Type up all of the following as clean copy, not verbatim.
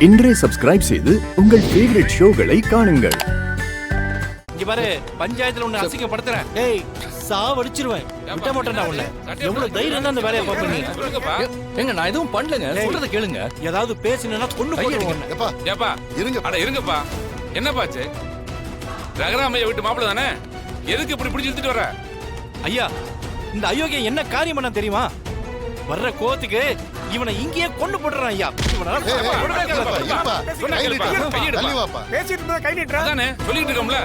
இன்றே சப்ஸ்கிரைப் செய்து உங்கள் ஃபேவரட் ஷோகளை காணுங்கள். இங்க பாரு, பஞ்சாயத்துல உன்னை அசிங்கப்படுத்துறேன். டேய், சாவடிச்சிருவேன். விட்ட மாட்டேன்டா உன்னை. எவ்வளவு தைரியம் தான் அந்த வேலையை பாப்ப நீ? ஏங்க நான் எதுவும் பண்ணலங்க, சொல்றத கேளுங்க. ஏதாவது பேசினா கொன்னு போடுவேன். ஏப்பா ஏப்பா இருங்க. அட இருங்கப்பா. என்னப்பாச்சு? ரகராமைய வீட்டு மாப்பிள்ள தானே, எதுக்கு இப்படி பிடிச்சி இழுத்துட்டு வர? ஐயா, இந்த அயோக்கியம் என்ன காரியம் பண்ண தெரியுமா? வர்ற கோவத்துக்கு இவனை இங்கேயே கொண்டு போடுறான் ஐயா. அதானே சொல்லிட்டு இருக்கோம்ல.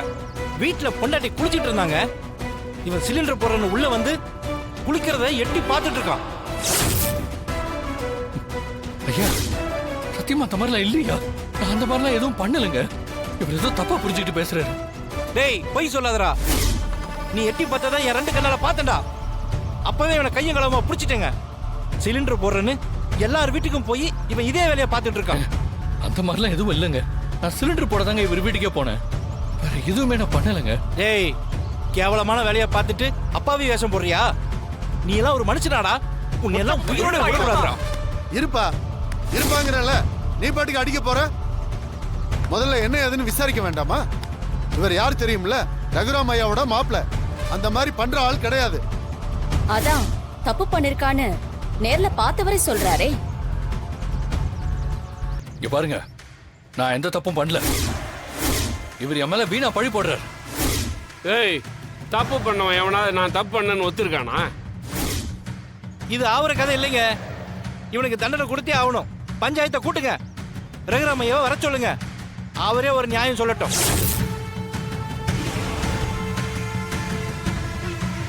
வீட்டுல பொண்டாட்டி குளிச்சிட்டு இருந்தாங்க. இவன் சிலிண்டர் போடுறன்னு உள்ள வந்து குளிக்கிறத எட்டி பார்த்துட்டு இருக்கான். ஐயா சத்தியமா அந்த மாதிரிலாம் இல்லையா? நான் அந்த மாதிரிலாம் எதுவும் பண்ணலங்க. இவர் ஏதோ தப்பா புரிஞ்சுக்கிட்டு பேசுறாரு. டேய், பொய் சொல்லாதடா. நீ எட்டி பார்த்ததான் என் ரெண்டு கண்ணால பார்த்தேன்டா. அப்பவே இவனை கையும் களவுமா புடிச்சிட்டேங்க. சிலிண்டர் போடுறேன்னு எல்லார் வீட்டுக்கும் போய் இவன் இதே வேலையை பார்த்துட்டு இருக்கான். அந்த மாதிரிலாம் எதுவும் இல்லைங்க. நான் சிலிண்டர் போட தாங்க இவர் வீட்டுக்கே போனேன். வேற எதுவுமே நான் பண்ணலைங்க. டேய், கேவலமான வேலையை பார்த்துட்டு அப்பாவி வேஷம் போடுறியா? நீ எல்லாம் ஒரு மனுஷனாடா? உன்னை எல்லாம் உயிரோட விடக்கூடாதுடா. இருப்பாங்கறல நீ பாட்டுக்கு அடிக்க போற. முதல்ல என்ன ஏதுன்னு விசாரிக்க வேண்டாமா? இவர் யார் தெரியும்ல? ரகுராம் ஐயாவோட மாப்பிள்ள. அந்த மாதிரி பண்ற ஆள் கிடையாது. அதான் தப்பு பண்ணிருக்கான்னு நேர்ல பார்த்தவரை சொல்றாரே. இங்க பாருங்க, நான் எந்த தப்பும் பண்ணல. இவர் என் மேல வீணா பழி போடுறாரு. ஏய், தப்பு பண்ணவன் எவனாவது நான் தப்பு பண்ணேன்னு ஒத்துருக்கானா? இது ஆவற கதை இல்லைங்க. இவனுக்கு தண்டனை கொடுத்தே ஆகணும். பஞ்சாயத்தை கூட்டுங்க, ரகுராமையாவை வர சொல்லுங்க. அவரே ஒரு நியாயம் சொல்லட்டும்.